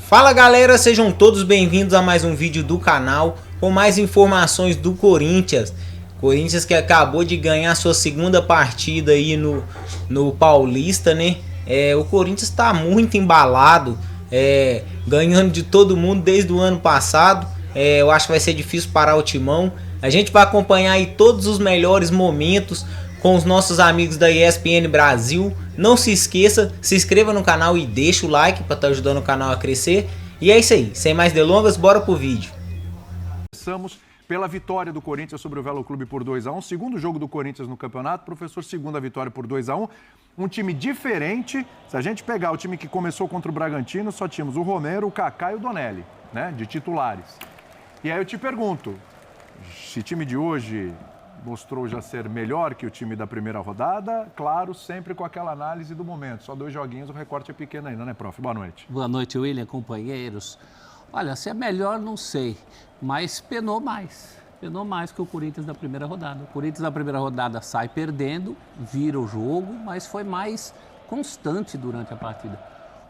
Fala galera, sejam todos bem-vindos a mais um vídeo do canal com mais informações do Corinthians. Corinthians que acabou de ganhar sua segunda partida aí no Paulista, né? O Corinthians está muito embalado, ganhando de todo mundo desde o ano passado. Eu acho que vai ser difícil parar o Timão. A gente vai acompanhar aí todos os melhores momentos com os nossos amigos da ESPN Brasil. Não se esqueça, se inscreva no canal e deixa o like para estar ajudando o canal a crescer. E é isso aí, sem mais delongas, bora pro vídeo. Começamos pela vitória do Corinthians sobre o Velo Clube por 2-1. Segundo jogo do Corinthians no campeonato, professor, segunda vitória por 2-1. Um time diferente. Se a gente pegar o time que começou contra o Bragantino, só tínhamos o Romero, o Kaká e o Donelli, né, de titulares. E aí eu te pergunto, esse time de hoje mostrou já ser melhor que o time da primeira rodada, claro, sempre com aquela análise do momento. Só 2 joguinhos, o recorte é pequeno ainda, né, prof? Boa noite. Boa noite, William, companheiros. Olha, se é melhor, não sei, mas penou mais. Penou mais que o Corinthians da primeira rodada. O Corinthians da primeira rodada sai perdendo, vira o jogo, mas foi mais constante durante a partida.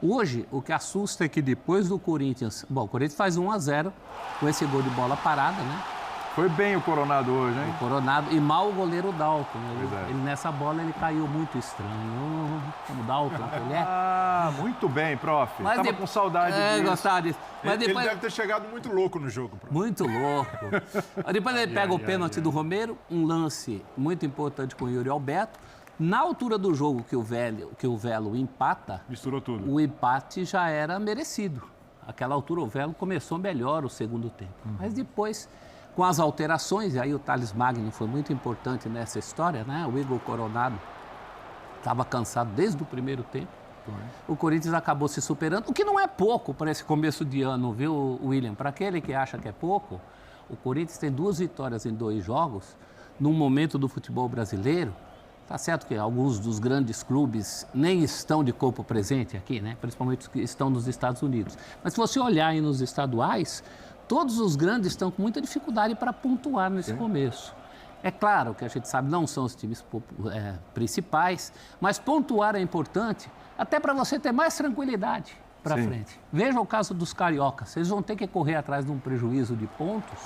Hoje, o que assusta é que depois do Corinthians... Bom, o Corinthians faz 1-0 com esse gol de bola parada, né? Foi bem o Coronado hoje, hein? O Coronado e mal o goleiro Dalton. É. Ele nessa bola ele caiu muito estranho. Como Dalton que ele é. Ah, muito bem, prof. Mas Tava com saudade disso. Gostava disso. Mas Ele depois... deve ter chegado muito louco no jogo, prof. Muito louco. Aí depois ele pega o pênalti do Romero, um lance muito importante com o Yuri Alberto. Na altura do jogo que o Velo empata, Misturou tudo. o empate já era merecido. Aquela altura o Velo começou melhor o segundo tempo. Mas depois, com as alterações, e aí o Thales Magno foi muito importante nessa história, né? O Igor Coronado estava cansado desde o primeiro tempo. O Corinthians acabou se superando, o que não é pouco para esse começo de ano, viu, William? Para aquele que acha que é pouco, o Corinthians tem 2 vitórias em 2 jogos, num momento do futebol brasileiro. Tá certo que alguns dos grandes clubes nem estão de corpo presente aqui, né? Principalmente os que estão nos Estados Unidos. Mas se você olhar aí nos estaduais, todos os grandes estão com muita dificuldade para pontuar nesse começo. É claro que a gente sabe, não são os times principais, mas pontuar é importante até para você ter mais tranquilidade para frente. Veja o caso dos cariocas. Eles vão ter que correr atrás de um prejuízo de pontos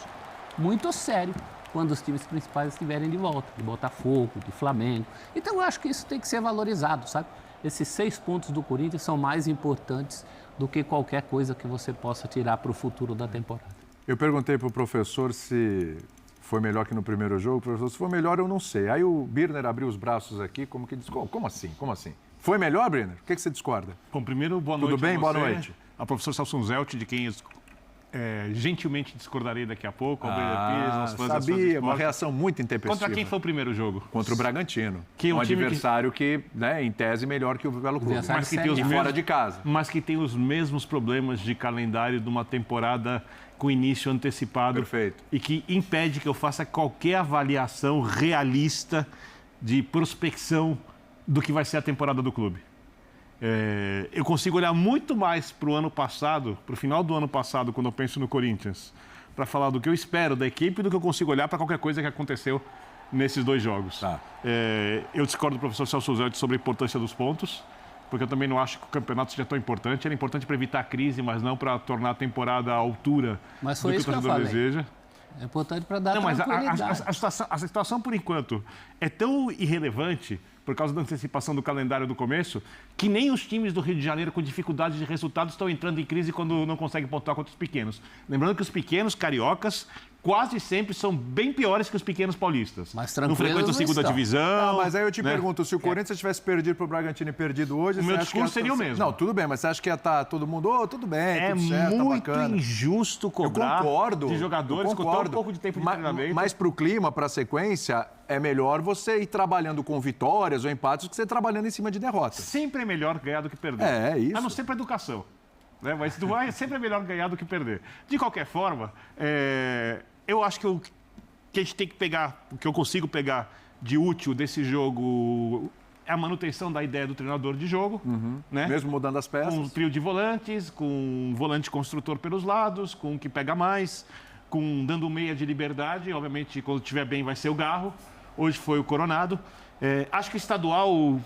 muito sério quando os times principais estiverem de volta, de Botafogo, de Flamengo. Então, eu acho que isso tem que ser valorizado, sabe? Esses 6 pontos do Corinthians são mais importantes do que qualquer coisa que você possa tirar para o futuro da temporada. Eu perguntei para o professor se foi melhor que no primeiro jogo. Professor, se foi melhor, eu não sei. Aí o Birner abriu os braços aqui, como que diz, como assim? Como assim? Foi melhor, Birner? O que você discorda? Bom, primeiro, boa noite. Tudo bem? A Boa você, noite. A professor Celso Zelt, de quem gentilmente discordarei daqui a pouco, ao Birner Pires, aos fãs das sabia, uma reação muito intempestiva. Contra quem foi o primeiro jogo? Contra o Bragantino. Que é um time adversário que, né, em tese, melhor que o Velo Clube. Adversário Mas que tem os E mesmos, fora de casa. mas que tem os mesmos problemas de calendário de uma temporada com início antecipado. Perfeito. E que impede que eu faça qualquer avaliação realista de prospecção do que vai ser a temporada do clube. Eu consigo olhar muito mais para o ano passado, para o final do ano passado, quando eu penso no Corinthians, para falar do que eu espero da equipe, do que eu consigo olhar para qualquer coisa que aconteceu nesses 2 jogos. Tá. Eu discordo do professor Celso Zelt sobre a importância dos pontos, porque eu também não acho que o campeonato seja tão importante. Era importante para evitar a crise, mas não para tornar a temporada à altura Mas do foi que o isso que eu torcedor falei. deseja. É importante para dar Não, mas tranquilidade. a situação, por enquanto, é tão irrelevante, por causa da antecipação do calendário do começo, que nem os times do Rio de Janeiro com dificuldade de resultados estão entrando em crise quando não conseguem pontuar contra os pequenos. Lembrando que os pequenos cariocas quase sempre são bem piores que os pequenos paulistas. Mas não tranquilos frequentam a não segunda estão. divisão. Não, mas aí eu te né? pergunto, se o Corinthians tivesse perdido para o Bragantino e perdido hoje... O você meu acha que discurso seria o mesmo. Não, tudo bem, mas você acha que ia estar todo mundo... tudo bem, tudo certo, tá muito bacana. injusto cobrar Eu concordo, de jogadores com tão pouco de tempo de treinamento. Mas para o clima, para a sequência, é melhor você ir trabalhando com vitórias ou empates do que você ir trabalhando em cima de derrotas. Sempre é melhor ganhar do que perder. É isso. A não ser para educação. Né? Mas sempre é melhor ganhar do que perder. De qualquer forma, eu acho que o que a gente tem que pegar, o que eu consigo pegar de útil desse jogo é a manutenção da ideia do treinador de jogo. Né? Mesmo mudando as peças. Com um trio de volantes, com um volante construtor pelos lados, com um que pega mais, dando meia de liberdade. Obviamente, quando estiver bem, vai ser o Garro. Hoje foi o Coronado. Acho que o estadual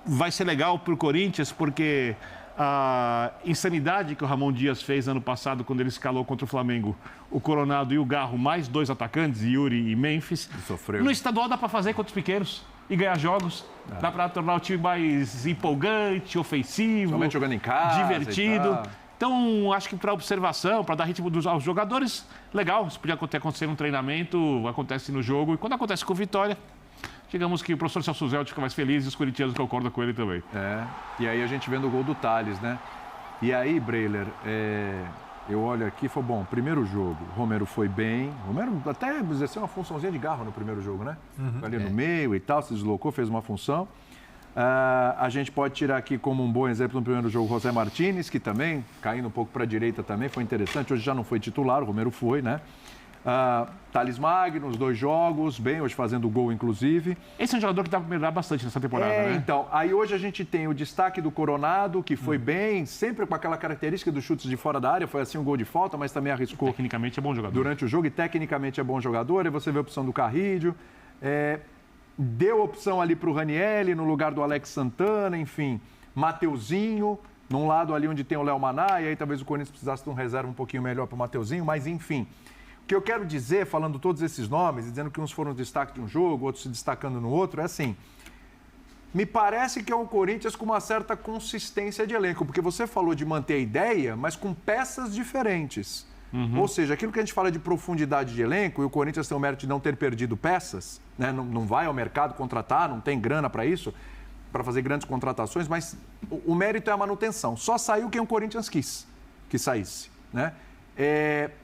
vai ser legal para o Corinthians, porque a insanidade que o Ramon Dias fez ano passado quando ele escalou contra o Flamengo o Coronado e o Garro, mais 2 atacantes, Yuri e Memphis. Sofreu. No estadual dá para fazer contra os pequenos e ganhar jogos. Dá para tornar o time mais empolgante, ofensivo, somente jogando em casa, divertido. Então, acho que para observação, para dar ritmo aos jogadores, legal. Isso podia acontecer no treinamento, acontece no jogo. E quando acontece com vitória, digamos que o professor Celso Zelt fica mais feliz e os corintianos concordam com ele também. E aí a gente vendo o gol do Thales, né? E aí, Breiler, eu olho aqui e falo, bom, primeiro jogo, o Romero foi bem. O Romero até exerceu uma funçãozinha de Garro no primeiro jogo, né? Ali no meio e tal, se deslocou, fez uma função. A gente pode tirar aqui como um bom exemplo no primeiro jogo o José Martínez, que também, caindo um pouco para a direita também, foi interessante. Hoje já não foi titular, o Romero foi, né? Thales Magno, os 2 jogos, bem, hoje fazendo gol, inclusive. Esse é um jogador que dá para melhorar bastante nessa temporada, né? Então, aí hoje a gente tem o destaque do Coronado, que foi bem, sempre com aquela característica dos chutes de fora da área, foi assim um gol de falta, mas também arriscou. Tecnicamente é bom jogador. Durante o jogo, e tecnicamente é bom jogador. Aí você vê a opção do Carrillo. Deu opção ali para o Ranielli, no lugar do Alex Santana, enfim. Mateuzinho, num lado ali onde tem o Léo Maná, e aí talvez o Corinthians precisasse de um reserva um pouquinho melhor para o Mateuzinho, mas enfim. O que eu quero dizer, falando todos esses nomes, dizendo que uns foram destaque de um jogo, outros se destacando no outro, é assim, me parece que é um Corinthians com uma certa consistência de elenco, porque você falou de manter a ideia, mas com peças diferentes. Ou seja, aquilo que a gente fala de profundidade de elenco, e o Corinthians tem o mérito de não ter perdido peças, né? Não vai ao mercado contratar, não tem grana para isso, para fazer grandes contratações, mas o mérito é a manutenção. Só saiu quem o Corinthians quis que saísse, né?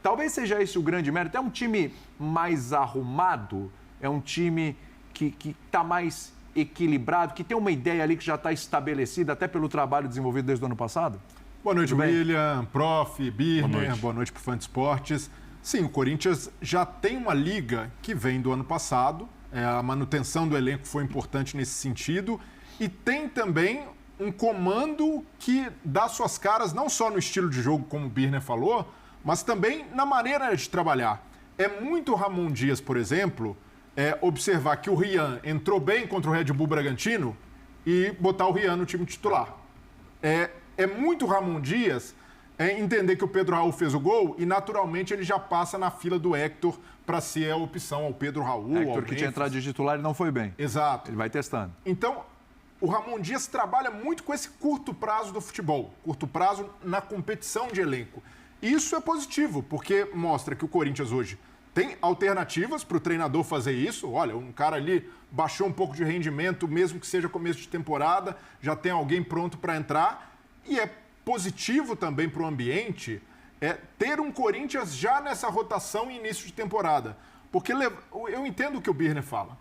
Talvez seja esse o grande mérito. É um time mais arrumado, é um time que está mais equilibrado, que tem uma ideia ali que já está estabelecida até pelo trabalho desenvolvido desde o ano passado? Boa noite, William, Prof, Birner, boa noite para o Fã de Esportes. Sim, o Corinthians já tem uma liga que vem do ano passado, a manutenção do elenco foi importante nesse sentido, e tem também um comando que dá suas caras não só no estilo de jogo, como o Birner falou, mas também na maneira de trabalhar. É muito Ramon Dias, por exemplo, observar que o Rian entrou bem contra o Red Bull Bragantino e botar o Rian no time titular. É muito Ramon Dias entender que o Pedro Raul fez o gol e, naturalmente, ele já passa na fila do Hector para ser a opção ao Pedro Raul. Hector, que tinha entrado de titular e não foi bem. Exato. Ele vai testando. Então, o Ramon Dias trabalha muito com esse curto prazo do futebol, curto prazo na competição de elenco. Isso é positivo, porque mostra que o Corinthians hoje tem alternativas para o treinador fazer isso. Olha, um cara ali baixou um pouco de rendimento, mesmo que seja começo de temporada, já tem alguém pronto para entrar. E é positivo também para o ambiente ter um Corinthians já nessa rotação e início de temporada. Porque eu entendo o que o Birner fala.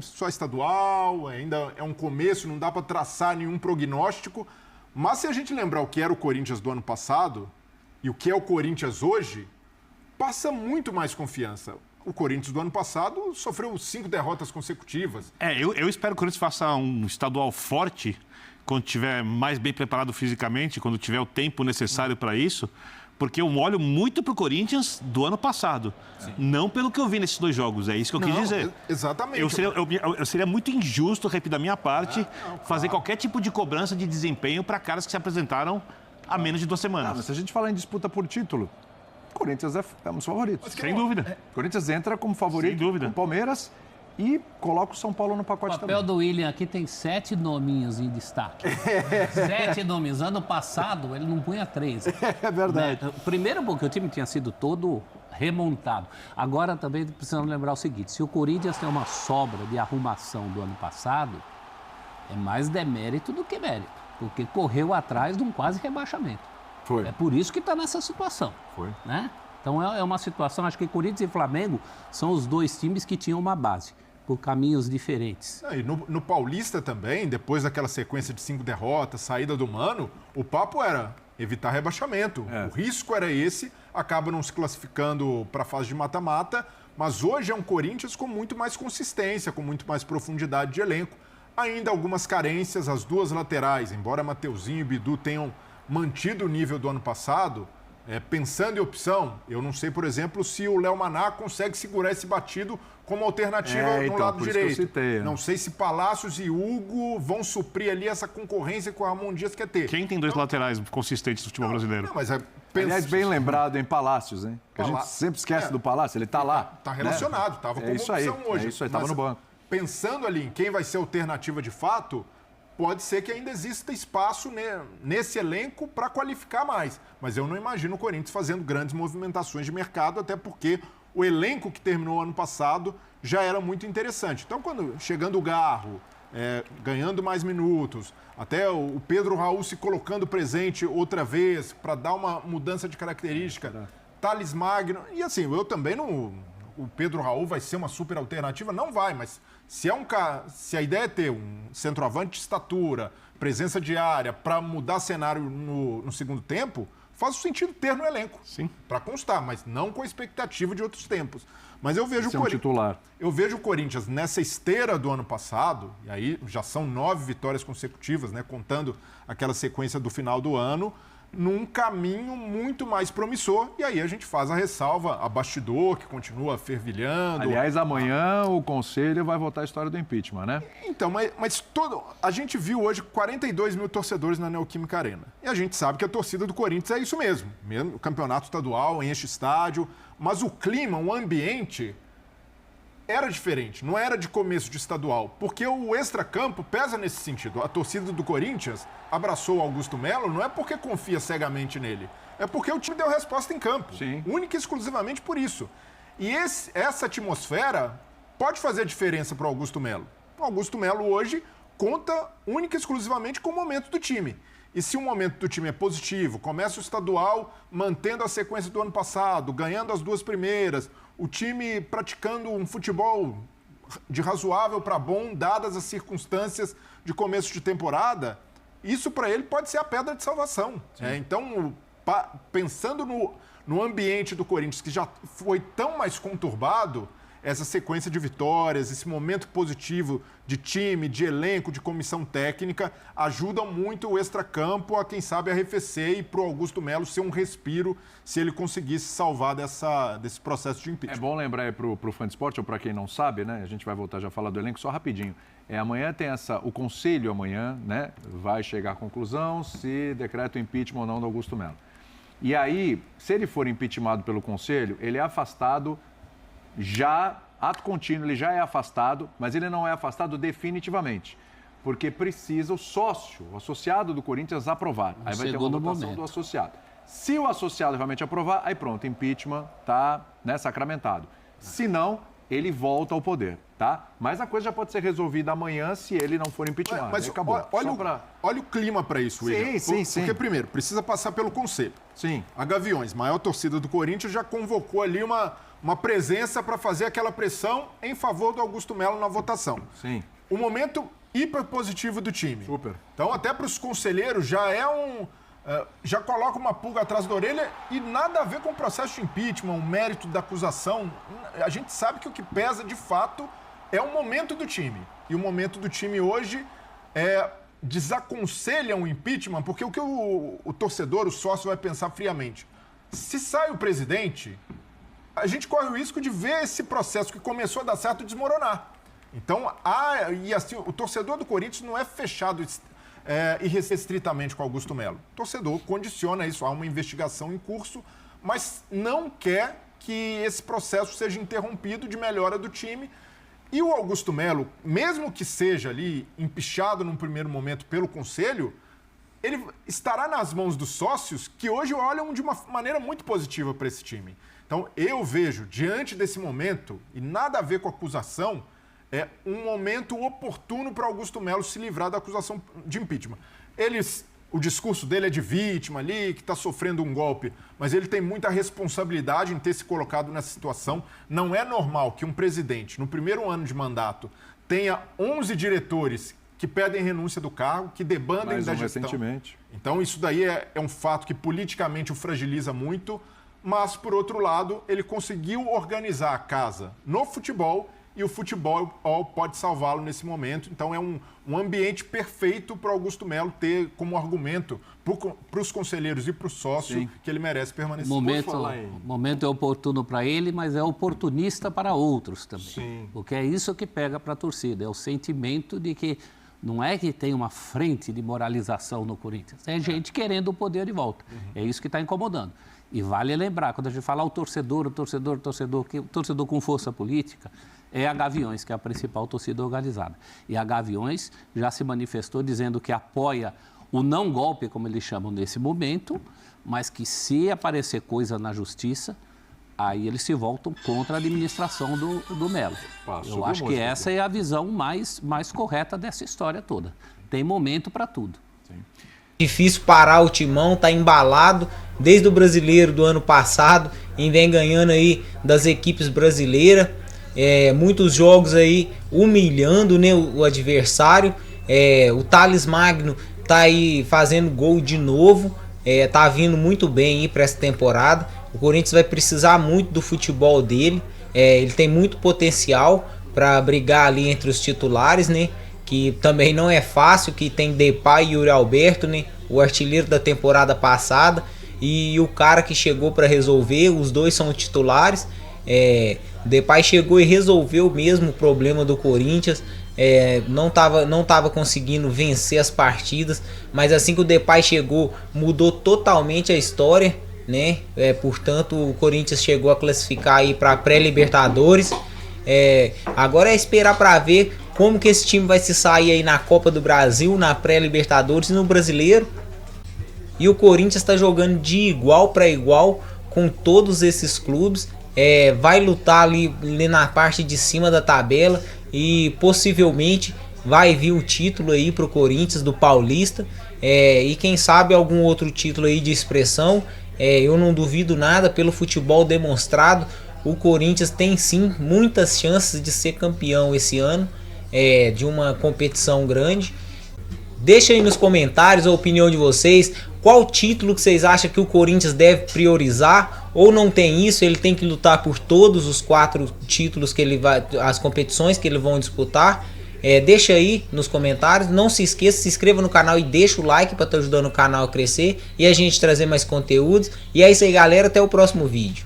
Só estadual, ainda é um começo, não dá para traçar nenhum prognóstico. Mas se a gente lembrar o que era o Corinthians do ano passado e o que é o Corinthians hoje, passa muito mais confiança. O Corinthians do ano passado sofreu 5 derrotas consecutivas. Eu espero que o Corinthians faça um estadual forte quando estiver mais bem preparado fisicamente, quando tiver o tempo necessário para isso, porque eu olho muito para o Corinthians do ano passado, não pelo que eu vi nesses 2 jogos, é isso que eu quis dizer. Exatamente. Eu seria muito injusto, repito, da minha parte, fazer qualquer tipo de cobrança de desempenho para caras que se apresentaram há menos de 2 semanas. Mas se a gente falar em disputa por título, o Corinthians é um dos favoritos. Sem dúvida. O Corinthians entra como favorito com o Palmeiras e coloca o São Paulo no pacote também. O papel do William aqui tem 7 nominhos em destaque. 7 nomes. Ano passado, ele não punha 3. É verdade. Né? Primeiro porque o time tinha sido todo remontado. Agora também precisamos lembrar o seguinte, se o Corinthians tem uma sobra de arrumação do ano passado, é mais demérito do que mérito, porque correu atrás de um quase rebaixamento. Foi. É por isso que está nessa situação. Foi. Né? Então é uma situação, acho que Corinthians e Flamengo são os 2 times que tinham uma base, por caminhos diferentes. E no Paulista também, depois daquela sequência de 5 derrotas, saída do Mano, o papo era evitar rebaixamento. O risco era esse, acaba não se classificando para a fase de mata-mata, mas hoje é um Corinthians com muito mais consistência, com muito mais profundidade de elenco. Ainda algumas carências, as 2 laterais, embora Mateuzinho e Bidu tenham mantido o nível do ano passado, pensando em opção, eu não sei, por exemplo, se o Léo Maná consegue segurar esse batido como alternativa no lado direito. Não sei se Palácios e Hugo vão suprir ali essa concorrência que o Ramon Dias quer ter. Quem tem dois laterais consistentes no futebol brasileiro? Não, mas aliás, bem lembrado em Palácios, hein? Que a gente sempre esquece do Palácio, ele tá lá. Tá relacionado, estava como opção hoje. É isso aí, estava no banco. Pensando ali em quem vai ser alternativa de fato, pode ser que ainda exista espaço nesse elenco para qualificar mais. Mas eu não imagino o Corinthians fazendo grandes movimentações de mercado, até porque o elenco que terminou ano passado já era muito interessante. Então, chegando o Garro, ganhando mais minutos, até o Pedro Raul se colocando presente outra vez para dar uma mudança de característica, Thales Magno, e assim, eu também não... O Pedro Raul vai ser uma super alternativa? Não vai, mas se a ideia é ter um centroavante de estatura, presença de área, para mudar cenário no segundo tempo, faz sentido ter no elenco. Sim. Para constar, mas não com a expectativa de outros tempos. Mas eu vejo titular. Eu vejo o Corinthians nessa esteira do ano passado, e aí já são 9 vitórias consecutivas, né, contando aquela sequência do final do ano, num caminho muito mais promissor. E aí a gente faz a ressalva a bastidor, que continua fervilhando. Aliás, amanhã o Conselho vai votar a história do impeachment, né? Então, mas a gente viu hoje 42 mil torcedores na Neoquímica Arena. E a gente sabe que a torcida do Corinthians é isso mesmo. Mesmo o campeonato estadual, enche estádio. Mas o clima, o ambiente... era diferente, não era de começo de estadual, porque o extracampo pesa nesse sentido. A torcida do Corinthians abraçou o Augusto Melo não é porque confia cegamente nele, é porque o time deu resposta em campo. Sim. Única e exclusivamente por isso. E essa atmosfera pode fazer diferença para o Augusto Melo. O Augusto Melo hoje conta única e exclusivamente com o momento do time. E se o momento do time é positivo, começa o estadual mantendo a sequência do ano passado, ganhando as 2 primeiras, o time praticando um futebol de razoável para bom, dadas as circunstâncias de começo de temporada, isso para ele pode ser a pedra de salvação. Então, pensando no ambiente do Corinthians, que já foi tão mais conturbado, essa sequência de vitórias, esse momento positivo de time, de elenco, de comissão técnica, ajuda muito o extracampo a, quem sabe, arrefecer e para o Augusto Melo ser um respiro se ele conseguisse salvar desse processo de impeachment. É bom lembrar aí para o fã de esporte, ou para quem não sabe, né? A gente vai voltar já a falar do elenco, só rapidinho. Amanhã tem o Conselho amanhã, né? Vai chegar à conclusão se decreta o impeachment ou não do Augusto Melo. E aí, se ele for impeachmentado pelo Conselho, ele é afastado ato contínuo, ele já é afastado, mas ele não é afastado definitivamente, porque precisa o sócio, o associado do Corinthians aprovar. Aí vai ter uma votação do associado. Se o associado realmente aprovar, aí pronto, impeachment está, né, sacramentado. Se não, ele volta ao poder, tá? Mas a coisa já pode ser resolvida amanhã se ele não for impeachmentado. Mas acabou. Olha o clima para isso, William. Sim. Porque, primeiro, precisa passar pelo Conselho. Sim. A Gaviões, maior torcida do Corinthians, já convocou ali uma presença para fazer aquela pressão em favor do Augusto Melo na votação. Sim. O momento hiper positivo do time. Super. Então, até para os conselheiros, já coloca uma pulga atrás da orelha e nada a ver com o processo de impeachment, o mérito da acusação. A gente sabe que o que pesa, de fato, é o momento do time. E o momento do time hoje desaconselha um impeachment, porque o que o torcedor, o sócio, vai pensar friamente? Se sai o presidente, a gente corre o risco de ver esse processo que começou a dar certo desmoronar. Então, o torcedor do Corinthians não é fechado irrestritamente com Augusto Melo. O torcedor condiciona isso, há uma investigação em curso, mas não quer que esse processo seja interrompido de melhora do time. E o Augusto Melo, mesmo que seja ali empichado num primeiro momento pelo Conselho, ele estará nas mãos dos sócios que hoje olham de uma maneira muito positiva para esse time. Então, eu vejo, diante desse momento, e nada a ver com a acusação, um momento oportuno para Augusto Melo se livrar da acusação de impeachment. O discurso dele é de vítima ali, que está sofrendo um golpe, mas ele tem muita responsabilidade em ter se colocado nessa situação. Não é normal que um presidente, no primeiro ano de mandato, tenha 11 diretores que pedem renúncia do cargo, que debandem da gestão. Recentemente. Então, isso daí é um fato que politicamente o fragiliza muito, mas, por outro lado, ele conseguiu organizar a casa no futebol e o futebol pode salvá-lo nesse momento. Então é um ambiente perfeito para o Augusto Melo ter como argumento para os conselheiros e para o sócio que ele merece permanecer. O momento é oportuno para ele, mas é oportunista para outros também. Sim. Porque é isso que pega para a torcida, é o sentimento de que não é que tem uma frente de moralização no Corinthians, é gente querendo o poder de volta. É isso que está incomodando. E vale lembrar, quando a gente fala o torcedor com força política, é a Gaviões, que é a principal torcida organizada. E a Gaviões já se manifestou dizendo que apoia o não golpe, como eles chamam nesse momento, mas que se aparecer coisa na justiça, aí eles se voltam contra a administração do Melo. Eu acho que essa é a visão mais correta dessa história toda. Tem momento para tudo. Difícil parar o Timão, tá embalado desde o Brasileiro do ano passado e vem ganhando aí das equipes brasileiras. Muitos jogos aí humilhando, né, o adversário. O Thales Magno tá aí fazendo gol de novo, tá vindo muito bem aí para essa temporada. O Corinthians vai precisar muito do futebol dele. Ele tem muito potencial para brigar ali entre os titulares, né? Que também não é fácil, que tem Depay e Yuri Alberto, né? O artilheiro da temporada passada e o cara que chegou para resolver. Os dois são titulares. Depay chegou e resolveu mesmo o problema do Corinthians. Não tava conseguindo vencer as partidas, mas assim que o Depay chegou, mudou totalmente a história, né? Portanto, o Corinthians chegou a classificar aí para pré-Libertadores. Agora é esperar para ver como que esse time vai se sair aí na Copa do Brasil, na pré-Libertadores e no Brasileiro. E o Corinthians está jogando de igual para igual com todos esses clubes. Vai lutar ali na parte de cima da tabela e possivelmente vai vir o título aí pro Corinthians do Paulista, e quem sabe algum outro título aí de expressão. Eu não duvido nada, pelo futebol demonstrado, o Corinthians tem sim muitas chances de ser campeão esse ano, de uma competição grande. Deixa aí nos comentários a opinião de vocês. Qual título que vocês acham que o Corinthians deve priorizar? Ou não tem isso, ele tem que lutar por todos os 4 títulos que ele vai, as competições que eles vão disputar? Deixa aí nos comentários. Não se esqueça, se inscreva no canal e deixa o like para estar ajudando o canal a crescer e a gente trazer mais conteúdos. E é isso aí, galera, até o próximo vídeo.